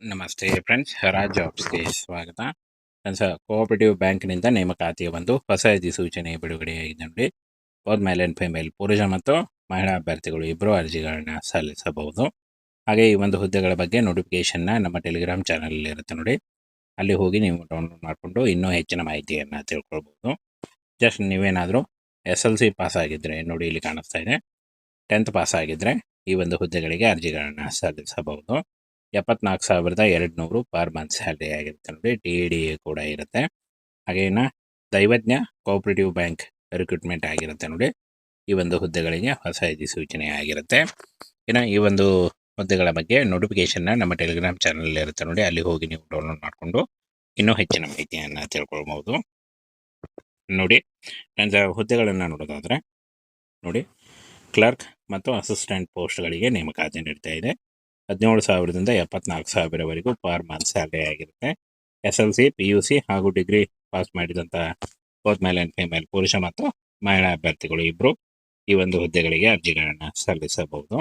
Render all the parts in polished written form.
ನಮಸ್ತೆ ಫ್ರೆಂಡ್ಸ್, ರಾಜ್ ಜಾಬ್ಸ್ಗೆ ಸ್ವಾಗತ. Friends, cooperative ಬ್ಯಾಂಕ್ನಿಂದ ನೇಮಕಾತಿಯ ಒಂದು ಹೊಸ ಅಧಿಸೂಚನೆ ಬಿಡುಗಡೆಯಾಗಿದೆ ನೋಡಿ. ಬೋತ್ ಮೇಲ್ ಆ್ಯಂಡ್ ಫಿಮೇಲ್, ಪುರುಷ ಮತ್ತು ಮಹಿಳಾ ಅಭ್ಯರ್ಥಿಗಳು ಇಬ್ಬರು ಅರ್ಜಿಗಳನ್ನ ಸಲ್ಲಿಸಬಹುದು. ಹಾಗೆ ಈ ಒಂದು ಹುದ್ದೆಗಳ ಬಗ್ಗೆ ನೋಟಿಫಿಕೇಶನ್ನ ನಮ್ಮ ಟೆಲಿಗ್ರಾಮ್ ಚಾನಲ್ ಇರುತ್ತೆ ನೋಡಿ, ಅಲ್ಲಿ ಹೋಗಿ ನೀವು ಡೌನ್ಲೋಡ್ ಮಾಡಿಕೊಂಡು ಇನ್ನೂ ಹೆಚ್ಚಿನ ಮಾಹಿತಿಯನ್ನು ತಿಳ್ಕೊಳ್ಬೋದು. ಜಸ್ಟ್ ನೀವೇನಾದರೂ SLC ಪಾಸ್ ಆಗಿದ್ದರೆ ನೋಡಿ, ಇಲ್ಲಿ ಕಾಣಿಸ್ತಾ ಇದೆ 10th ಪಾಸ್ ಆಗಿದ್ದರೆ ಈ ಒಂದು ಹುದ್ದೆಗಳಿಗೆ ಅರ್ಜಿಗಳನ್ನು ಸಲ್ಲಿಸಬಹುದು. 74,200 ಪರ್ ಮಂತ್ ಸ್ಯಾಲ್ರಿ ಆಗಿರುತ್ತೆ ನೋಡಿ. TDA ಕೂಡ ಇರುತ್ತೆ. ಹಾಗೇನ ದೈವಜ್ಞ ಕೋಆಪರೇಟಿವ್ ಬ್ಯಾಂಕ್ ರಿಕ್ರೂಟ್ಮೆಂಟ್ ಆಗಿರುತ್ತೆ ನೋಡಿ. ಈ ಒಂದು ಹುದ್ದೆಗಳಿಗೆ ಹೊಸ ಅಧಿಸೂಚನೆ ಆಗಿರುತ್ತೆ. ಇನ್ನು ಈ ಒಂದು ಹುದ್ದೆಗಳ ಬಗ್ಗೆ ನೋಟಿಫಿಕೇಶನ್ನ ನಮ್ಮ ಟೆಲಿಗ್ರಾಮ್ ಚಾನಲ್ ಇರುತ್ತೆ ನೋಡಿ, ಅಲ್ಲಿ ಹೋಗಿ ನೀವು ಡೌನ್ಲೋಡ್ ಮಾಡಿಕೊಂಡು ಇನ್ನೂ ಹೆಚ್ಚಿನ ಮಾಹಿತಿಯನ್ನು ತಿಳ್ಕೊಳ್ಬೋದು. ನೋಡಿ ಹುದ್ದೆಗಳನ್ನು ನೋಡೋದಾದರೆ ನೋಡಿ, ಕ್ಲರ್ಕ್ ಮತ್ತು ಅಸಿಸ್ಟೆಂಟ್ ಪೋಸ್ಟ್ಗಳಿಗೆ ನೇಮಕಾತಿ ನೀಡ್ತಾ ಇದೆ. 17,000ದಿಂದ 74,000ವರೆಗೂ ಪರ್ ಮಂತ್ ಸ್ಯಾಲ್ರಿ ಆಗಿರುತ್ತೆ. SLC, PUC ಹಾಗೂ ಡಿಗ್ರಿ ಪಾಸ್ ಮಾಡಿದಂಥ ಬೋತ್ ಮೇಲ್ ಆ್ಯಂಡ್ ಫಿಮೇಲ್, ಪುರುಷ ಮತ್ತು ಮಹಿಳಾ ಅಭ್ಯರ್ಥಿಗಳು ಇಬ್ಬರು ಈ ಒಂದು ಹುದ್ದೆಗಳಿಗೆ ಅರ್ಜಿಗಳನ್ನು ಸಲ್ಲಿಸಬಹುದು.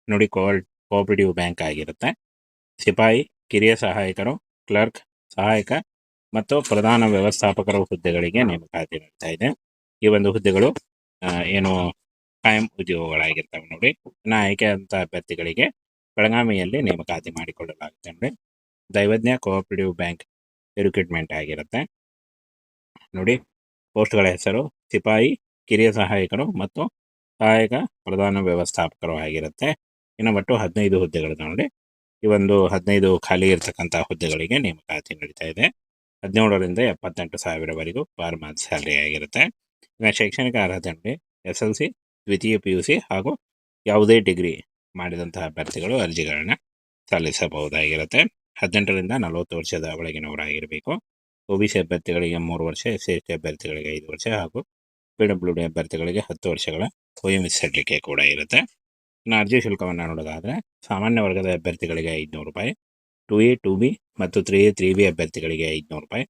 ನೋಡಿ, ಕೋಆಪರೇಟಿವ್ ಬ್ಯಾಂಕ್ ಆಗಿರುತ್ತೆ. ಸಿಪಾಯಿ, ಕಿರಿಯ ಸಹಾಯಕರು, ಕ್ಲರ್ಕ್, ಸಹಾಯಕ ಮತ್ತು ಪ್ರಧಾನ ವ್ಯವಸ್ಥಾಪಕರ ಹುದ್ದೆಗಳಿಗೆ ನೇಮಕಾತಿ ನೀಡ್ತಾ ಇದೆ. ಈ ಒಂದು ಹುದ್ದೆಗಳು ಏನು ಕಾಯಂ ಉದ್ಯೋಗಗಳಾಗಿರ್ತವೆ ನೋಡಿ. ಇನ್ನು ಆಯ್ಕೆಯಾದಂಥ ಅಭ್ಯರ್ಥಿಗಳಿಗೆ ಬೆಳಗಾವಿಯಲ್ಲಿ ನೇಮಕಾತಿ ಮಾಡಿಕೊಳ್ಳಲಾಗುತ್ತೆ ನೋಡಿ. ದೈವಜ್ಞ ಕೋಆಪರೇಟಿವ್ ಬ್ಯಾಂಕ್ ರಿಕ್ರೂಟ್ಮೆಂಟ್ ಆಗಿರುತ್ತೆ ನೋಡಿ. ಪೋಸ್ಟ್ಗಳ ಹೆಸರು ಸಿಪಾಯಿ, ಕಿರಿಯ ಸಹಾಯಕರು ಮತ್ತು ಸಹಾಯಕ ಪ್ರಧಾನ ವ್ಯವಸ್ಥಾಪಕರು ಆಗಿರುತ್ತೆ. ಇನ್ನು ಒಟ್ಟು 15 ಹುದ್ದೆಗಳು ನೋಡಿ. ಈ ಒಂದು 15 ಖಾಲಿ ಇರತಕ್ಕಂಥ ಹುದ್ದೆಗಳಿಗೆ ನೇಮಕಾತಿ ನಡೀತಾ ಇದೆ. 17,000ರಿಂದ 78,000ವರೆಗೂ ಪರ್ ಮಂತ್ ಸ್ಯಾಲ್ರಿ ಆಗಿರುತ್ತೆ. ಇನ್ನು ಶೈಕ್ಷಣಿಕ ಅರ್ಹತೆ ನೋಡಿ, SLC, ದ್ವಿತೀಯ PUC ಹಾಗೂ ಯಾವುದೇ ಡಿಗ್ರಿ ಮಾಡಿದಂತಹ ಅಭ್ಯರ್ಥಿಗಳು ಅರ್ಜಿಗಳನ್ನು ಸಲ್ಲಿಸಬಹುದಾಗಿರುತ್ತೆ. 18ರಿಂದ 40 ವರ್ಷದ ಒಳಗಿನವರಾಗಿರಬೇಕು. OBC ಅಭ್ಯರ್ಥಿಗಳಿಗೆ 3 ವರ್ಷ, SC ಅಭ್ಯರ್ಥಿಗಳಿಗೆ 5 ವರ್ಷ ಹಾಗೂ PWD ಅಭ್ಯರ್ಥಿಗಳಿಗೆ 10 ವರ್ಷಗಳ OMS ಸಡಿಲಿಕೆ ಕೂಡ ಇರುತ್ತೆ. ಇನ್ನು ಅರ್ಜಿ ಶುಲ್ಕವನ್ನು ನೋಡೋದಾದರೆ, ಸಾಮಾನ್ಯ ವರ್ಗದ ಅಭ್ಯರ್ಥಿಗಳಿಗೆ 500 ರೂಪಾಯಿ, 2A, 2B ಮತ್ತು 3A, 3B ಅಭ್ಯರ್ಥಿಗಳಿಗೆ 500 ರೂಪಾಯಿ.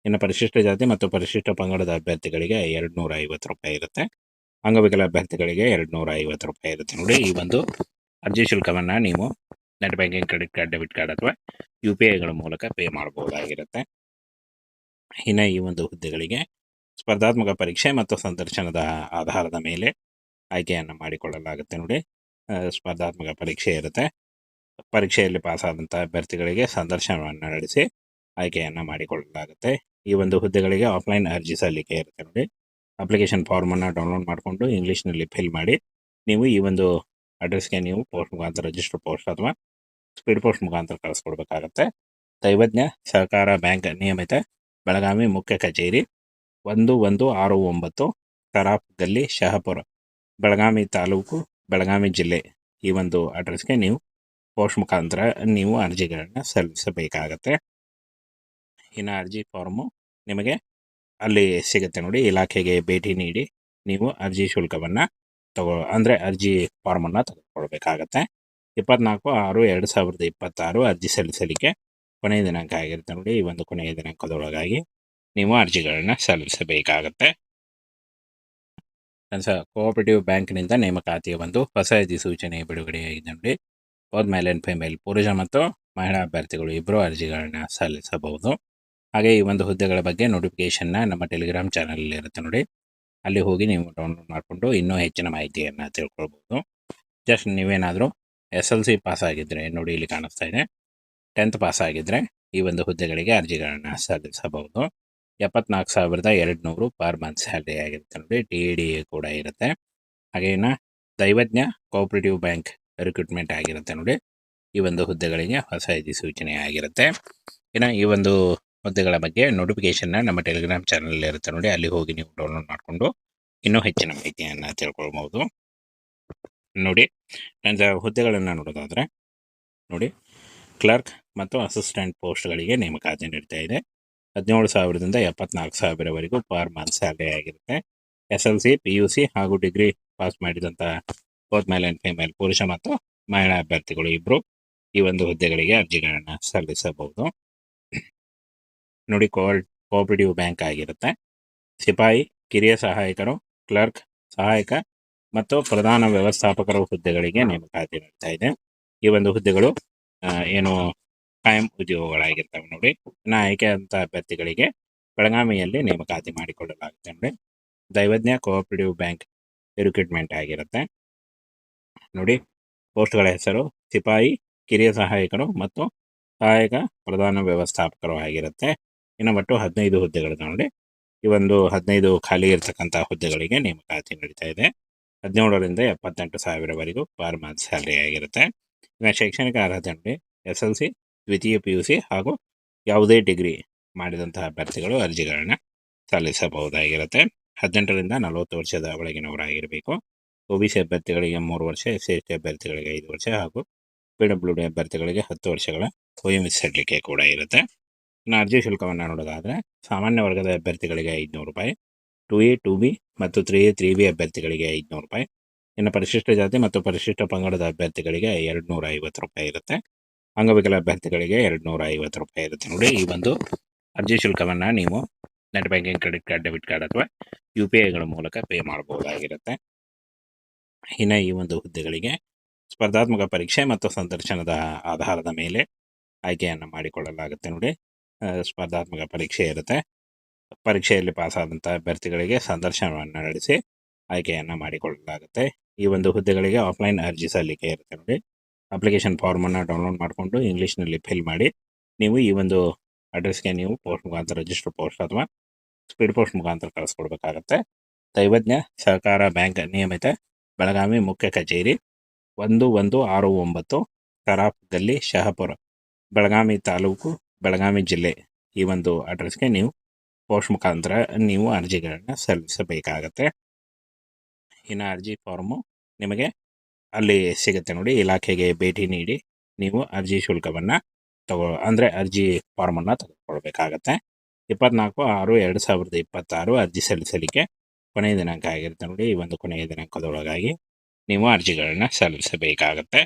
ಇನ್ನು ಪರಿಶಿಷ್ಟ ಜಾತಿ ಮತ್ತು ಪರಿಶಿಷ್ಟ ಪಂಗಡದ ಅಭ್ಯರ್ಥಿಗಳಿಗೆ 250 ರೂಪಾಯಿ ಇರುತ್ತೆ. ಅಂಗವಿಕಲ ಅಭ್ಯರ್ಥಿಗಳಿಗೆ 250 ರೂಪಾಯಿ ಇರುತ್ತೆ ನೋಡಿ. ಈ ಒಂದು ಅರ್ಜಿ ಶುಲ್ಕವನ್ನು ನೀವು net banking, credit card, debit card ಅಥವಾ UPIಗಳ ಮೂಲಕ ಪೇ ಮಾಡಬಹುದಾಗಿರುತ್ತೆ. ಇನ್ನು ಈ ಒಂದು ಹುದ್ದೆಗಳಿಗೆ ಸ್ಪರ್ಧಾತ್ಮಕ ಪರೀಕ್ಷೆ ಮತ್ತು ಸಂದರ್ಶನದ ಆಧಾರದ ಮೇಲೆ ಆಯ್ಕೆಯನ್ನು ಮಾಡಿಕೊಳ್ಳಲಾಗುತ್ತೆ ನೋಡಿ. ಸ್ಪರ್ಧಾತ್ಮಕ ಪರೀಕ್ಷೆ ಇರುತ್ತೆ. ಪರೀಕ್ಷೆಯಲ್ಲಿ ಪಾಸಾದಂಥ ಅಭ್ಯರ್ಥಿಗಳಿಗೆ ಸಂದರ್ಶನವನ್ನು ನಡೆಸಿ ಆಯ್ಕೆಯನ್ನು ಮಾಡಿಕೊಳ್ಳಲಾಗುತ್ತೆ. ಈ ಒಂದು ಹುದ್ದೆಗಳಿಗೆ ಆಫ್ಲೈನ್ ಅರ್ಜಿ ಸಲ್ಲಿಕೆ ಇರುತ್ತೆ ನೋಡಿ. ಅಪ್ಲಿಕೇಶನ್ ಫಾರ್ಮನ್ನು ಡೌನ್ಲೋಡ್ ಮಾಡಿಕೊಂಡು ಇಂಗ್ಲೀಷ್ನಲ್ಲಿ ಫಿಲ್ ಮಾಡಿ ನೀವು ಈ ಒಂದು ಅಡ್ರೆಸ್ಗೆ ನೀವು ಪೋಸ್ಟ್ ಮುಖಾಂತರ, ರಿಜಿಸ್ಟರ್ ಪೋಸ್ಟ್ ಅಥವಾ ಸ್ಪೀಡ್ ಪೋಸ್ಟ್ ಮುಖಾಂತರ ಕಳಿಸ್ಕೊಡ್ಬೇಕಾಗತ್ತೆ. ದೈವಜ್ಞ ಸಹಕಾರ ಬ್ಯಾಂಕ್ ನಿಯಮಿತ, ಬೆಳಗಾವಿ ಮುಖ್ಯ ಕಚೇರಿ 1169 ಸರಾಫ್ ಗಲ್ಲಿ, ಶಹಾಪುರ, ಬೆಳಗಾವಿ ತಾಲೂಕು, ಬೆಳಗಾವಿ ಜಿಲ್ಲೆ. ಈ ಒಂದು ಅಡ್ರೆಸ್ಗೆ ನೀವು ಪೋಸ್ಟ್ ಮುಖಾಂತರ ನೀವು ಅರ್ಜಿಗಳನ್ನು ಸಲ್ಲಿಸಬೇಕಾಗತ್ತೆ. ಇನ್ನು ಅರ್ಜಿ ಫಾರ್ಮು ನಿಮಗೆ ಅಲ್ಲಿ ಸಿಗುತ್ತೆ ನೋಡಿ. ಇಲಾಖೆಗೆ ಭೇಟಿ ನೀಡಿ ನೀವು ಅರ್ಜಿ ಶುಲ್ಕವನ್ನು ಅರ್ಜಿ ಫಾರ್ಮನ್ನು ತೆಗೆದುಕೊಳ್ಬೇಕಾಗತ್ತೆ. 24/6/2026 ಅರ್ಜಿ ಸಲ್ಲಿಸಲಿಕ್ಕೆ ಕೊನೆಯ ದಿನಾಂಕ ಆಗಿರುತ್ತೆ ನೋಡಿ. ಈ ಒಂದು ಕೊನೆಯ ದಿನಾಂಕದೊಳಗಾಗಿ ನೀವು ಅರ್ಜಿಗಳನ್ನು ಸಲ್ಲಿಸಬೇಕಾಗತ್ತೆ. ಕೋಆಪರೇಟಿವ್ ಬ್ಯಾಂಕ್ನಿಂದ ನೇಮಕಾತಿಯ ಒಂದು ಹೊಸ ಅಧಿಸೂಚನೆ ಬಿಡುಗಡೆಯಾಗಿದೆ ನೋಡಿ. ಬೋತ್ ಮೇಲ್ ಆ್ಯಂಡ್ ಫಿಮೇಲ್, ಪುರುಷ ಮತ್ತು ಮಹಿಳಾ ಅಭ್ಯರ್ಥಿಗಳು ಇಬ್ಬರು ಅರ್ಜಿಗಳನ್ನು ಸಲ್ಲಿಸಬಹುದು. ಹಾಗೆ ಈ ಒಂದು ಹುದ್ದೆಗಳ ಬಗ್ಗೆ ನೋಟಿಫಿಕೇಶನ್ನ ನಮ್ಮ ಟೆಲಿಗ್ರಾಮ್ ಚಾನಲ್ ಇರುತ್ತೆ ನೋಡಿ, ಅಲ್ಲಿ ಹೋಗಿ ನೀವು ಡೌನ್ಲೋಡ್ ಮಾಡಿಕೊಂಡು ಇನ್ನೂ ಹೆಚ್ಚಿನ ಮಾಹಿತಿಯನ್ನು ತಿಳ್ಕೊಳ್ಬೋದು. ಜಸ್ಟ್ ನೀವೇನಾದರೂ SLC ಪಾಸ್ ಆಗಿದ್ದರೆ ನೋಡಿ, ಇಲ್ಲಿ ಕಾಣಿಸ್ತಾ ಇದೆ 10th ಪಾಸ್ ಆಗಿದ್ದರೆ ಈ ಒಂದು ಹುದ್ದೆಗಳಿಗೆ ಅರ್ಜಿಗಳನ್ನು ಸಲ್ಲಿಸಬಹುದು. 74,200 ಪರ್ ಮಂತ್ ಸ್ಯಾಲ್ರಿ ಆಗಿರುತ್ತೆ ನೋಡಿ. TDA ಕೂಡ ಇರುತ್ತೆ. ಹಾಗೇನ ದೈವಜ್ಞ ಕೋಆಪರೇಟಿವ್ ಬ್ಯಾಂಕ್ ರಿಕ್ರೂಟ್ಮೆಂಟ್ ಆಗಿರುತ್ತೆ ನೋಡಿ. ಈ ಒಂದು ಹುದ್ದೆಗಳಿಗೆ ಹೊಸ ಅಧಿಸೂಚನೆ ಆಗಿರುತ್ತೆ. ಇನ್ನು ಈ ಒಂದು ಹುದ್ದೆಗಳ ಬಗ್ಗೆ ನೋಟಿಫಿಕೇಶನ್ನ ನಮ್ಮ ಟೆಲಿಗ್ರಾಮ್ ಚಾನಲ್ ಇರುತ್ತೆ ನೋಡಿ, ಅಲ್ಲಿ ಹೋಗಿ ನೀವು ಡೌನ್ಲೋಡ್ ಮಾಡಿಕೊಂಡು ಇನ್ನೂ ಹೆಚ್ಚಿನ ಮಾಹಿತಿಯನ್ನು ತಿಳ್ಕೊಳ್ಬೋದು. ನೋಡಿ, ಹುದ್ದೆಗಳನ್ನು ನೋಡೋದಾದರೆ ನೋಡಿ, ಕ್ಲರ್ಕ್ ಮತ್ತು ಅಸಿಸ್ಟೆಂಟ್ ಪೋಸ್ಟ್ಗಳಿಗೆ ನೇಮಕಾತಿ ನೀಡ್ತಾ ಇದೆ. 17,000ದಿಂದ 74,000ವರೆಗೂ ಪರ್ ಮಂತ್ ಸ್ಯಾಲ್ರಿ ಆಗಿರುತ್ತೆ. SLC, PUC ಹಾಗೂ ಡಿಗ್ರಿ ಪಾಸ್ ಮಾಡಿದಂಥ ಬೋತ್ ಮೇಲ್ ಆ್ಯಂಡ್ ಫಿಮೇಲ್, ಪುರುಷ ಮತ್ತು ಮಹಿಳಾ ಅಭ್ಯರ್ಥಿಗಳು ಇಬ್ಬರು ಈ ಒಂದು ಹುದ್ದೆಗಳಿಗೆ ಅರ್ಜಿಗಳನ್ನು ಸಲ್ಲಿಸಬಹುದು ನೋಡಿ. ಕೋಆಪರೇಟಿವ್ ಬ್ಯಾಂಕ್ ಆಗಿರುತ್ತೆ. ಸಿಪಾಯಿ, ಕಿರಿಯ ಸಹಾಯಕರು, ಕ್ಲರ್ಕ್, ಸಹಾಯಕ ಮತ್ತು ಪ್ರಧಾನ ವ್ಯವಸ್ಥಾಪಕರ ಹುದ್ದೆಗಳಿಗೆ ನೇಮಕಾತಿ ನೀಡ್ತಾ ಇದೆ. ಈ ಒಂದು ಹುದ್ದೆಗಳು ಏನು ಕಾಯಂ ಉದ್ಯೋಗಗಳಾಗಿರ್ತವೆ ನೋಡಿ. ಇನ್ನು ಆಯ್ಕೆಯಾದಂಥ ಅಭ್ಯರ್ಥಿಗಳಿಗೆ ಬೆಳಗಾವಿಯಲ್ಲಿ ನೇಮಕಾತಿ ಮಾಡಿಕೊಳ್ಳಲಾಗುತ್ತೆ ನೋಡಿ. ದೈವಜ್ಞ ಕೋಆಪರೇಟಿವ್ ಬ್ಯಾಂಕ್ ರಿಕ್ರೂಟ್ಮೆಂಟ್ ಆಗಿರುತ್ತೆ ನೋಡಿ. ಪೋಸ್ಟ್ಗಳ ಹೆಸರು ಸಿಪಾಯಿ, ಕಿರಿಯ ಸಹಾಯಕರು ಮತ್ತು ಸಹಾಯಕ ಪ್ರಧಾನ ವ್ಯವಸ್ಥಾಪಕರು ಆಗಿರುತ್ತೆ. ಇನ್ನು ಒಟ್ಟು 15 ಹುದ್ದೆಗಳು ನೋಡಿ. ಈ ಒಂದು 15 ಖಾಲಿ ಇರತಕ್ಕಂಥ ಹುದ್ದೆಗಳಿಗೆ ನೇಮಕಾತಿ ನಡೀತಾ ಇದೆ. 17ರಿಂದ 78,000ವರೆಗೂ ಪರ್ ಮಂತ್ ಸ್ಯಾಲ್ರಿ ಆಗಿರುತ್ತೆ. ಇನ್ನು ಶೈಕ್ಷಣಿಕ ಅರ್ಹತೆ ನೋಡಿ, SLC, ದ್ವಿತೀಯ PUC ಹಾಗೂ ಯಾವುದೇ ಡಿಗ್ರಿ ಮಾಡಿದಂತಹ ಅಭ್ಯರ್ಥಿಗಳು ಅರ್ಜಿಗಳನ್ನ ಸಲ್ಲಿಸಬಹುದಾಗಿರುತ್ತೆ. 18ರಿಂದ 40 ವರ್ಷದ ಒಳಗಿನವರಾಗಿರಬೇಕು. OBC ಅಭ್ಯರ್ಥಿಗಳಿಗೆ 3 ವರ್ಷ, SC/ST ಅಭ್ಯರ್ಥಿಗಳಿಗೆ 5 ವರ್ಷ ಹಾಗೂ PWD ಅಭ್ಯರ್ಥಿಗಳಿಗೆ 10 ವರ್ಷಗಳ OMS ಸಡಿಲಿಕೆ ಕೂಡ ಇರುತ್ತೆ. ಇನ್ನು ಅರ್ಜಿ ಶುಲ್ಕವನ್ನು ನೋಡೋದಾದರೆ ಸಾಮಾನ್ಯ ವರ್ಗದ ಅಭ್ಯರ್ಥಿಗಳಿಗೆ 500 ರೂಪಾಯಿ, 2A, 2B ಮತ್ತು 3A, 3B ಅಭ್ಯರ್ಥಿಗಳಿಗೆ 500 ರೂಪಾಯಿ. ಇನ್ನು ಪರಿಶಿಷ್ಟ ಜಾತಿ ಮತ್ತು ಪರಿಶಿಷ್ಟ ಪಂಗಡದ ಅಭ್ಯರ್ಥಿಗಳಿಗೆ 250 ರೂಪಾಯಿ ಇರುತ್ತೆ. ಅಂಗವಿಕಲ ಅಭ್ಯರ್ಥಿಗಳಿಗೆ 250 ರೂಪಾಯಿ ಇರುತ್ತೆ ನೋಡಿ. ಈ ಒಂದು ಅರ್ಜಿ ಶುಲ್ಕವನ್ನು ನೀವು net banking, credit card, debit card ಅಥವಾ UPIಗಳ ಮೂಲಕ ಪೇ ಮಾಡಬಹುದಾಗಿರುತ್ತೆ. ಇನ್ನು ಈ ಒಂದು ಹುದ್ದೆಗಳಿಗೆ ಸ್ಪರ್ಧಾತ್ಮಕ ಪರೀಕ್ಷೆ ಮತ್ತು ಸಂದರ್ಶನದ ಆಧಾರದ ಮೇಲೆ ಆಯ್ಕೆಯನ್ನು ಮಾಡಿಕೊಳ್ಳಲಾಗುತ್ತೆ ನೋಡಿ. ಸ್ಪರ್ಧಾತ್ಮಕ ಪರೀಕ್ಷೆ ಇರುತ್ತೆ. ಪರೀಕ್ಷೆಯಲ್ಲಿ ಪಾಸಾದಂಥ ಅಭ್ಯರ್ಥಿಗಳಿಗೆ ಸಂದರ್ಶನವನ್ನು ನಡೆಸಿ ಆಯ್ಕೆಯನ್ನು ಮಾಡಿಕೊಳ್ಳಲಾಗುತ್ತೆ. ಈ ಒಂದು ಹುದ್ದೆಗಳಿಗೆ ಆಫ್ಲೈನ್ ಅರ್ಜಿ ಸಲ್ಲಿಕೆ ಇರುತ್ತೆ ನೋಡಿ. ಅಪ್ಲಿಕೇಶನ್ ಫಾರ್ಮನ್ನು ಡೌನ್ಲೋಡ್ ಮಾಡಿಕೊಂಡು ಇಂಗ್ಲೀಷ್ನಲ್ಲಿ ಫಿಲ್ ಮಾಡಿ ನೀವು ಈ ಒಂದು ಅಡ್ರೆಸ್ಗೆ ನೀವು ಪೋಸ್ಟ್ ಮುಖಾಂತರ, ರಿಜಿಸ್ಟರ್ ಪೋಸ್ಟ್ ಅಥವಾ ಸ್ಪೀಡ್ ಪೋಸ್ಟ್ ಮುಖಾಂತರ ಕಳಿಸ್ಕೊಡ್ಬೇಕಾಗತ್ತೆ. ದೈವಜ್ಞ ಸಹಕಾರ ಬ್ಯಾಂಕ್ ನಿಯಮಿತ ಬೆಳಗಾವಿ ಮುಖ್ಯ ಕಚೇರಿ 1169 ತರಾಫ್ ಗಲ್ಲಿ, ಶಹಾಪುರ, ಬೆಳಗಾವಿ ತಾಲೂಕು, ಬೆಳಗಾವಿ ಜಿಲ್ಲೆ. ಈ ಒಂದು ಅಡ್ರೆಸ್ಗೆ ನೀವು ಪೋಸ್ಟ್ ಮುಖಾಂತರ ನೀವು ಅರ್ಜಿಗಳನ್ನು ಸಲ್ಲಿಸಬೇಕಾಗತ್ತೆ. ಇನ್ನು ಅರ್ಜಿ ಫಾರ್ಮು ನಿಮಗೆ ಅಲ್ಲಿ ಸಿಗುತ್ತೆ ನೋಡಿ. ಇಲಾಖೆಗೆ ಭೇಟಿ ನೀಡಿ ನೀವು ಅರ್ಜಿ ಶುಲ್ಕವನ್ನು ಅರ್ಜಿ ಫಾರ್ಮನ್ನು ತೆಗೆದುಕೊಳ್ಬೇಕಾಗತ್ತೆ. 24/6/2026 ಅರ್ಜಿ ಸಲ್ಲಿಸಲಿಕ್ಕೆ ಕೊನೆಯ ದಿನಾಂಕ ಆಗಿರುತ್ತೆ ನೋಡಿ. ಈ ಒಂದು ಕೊನೆಯ ದಿನಾಂಕದೊಳಗಾಗಿ ನೀವು ಅರ್ಜಿಗಳನ್ನು ಸಲ್ಲಿಸಬೇಕಾಗತ್ತೆ.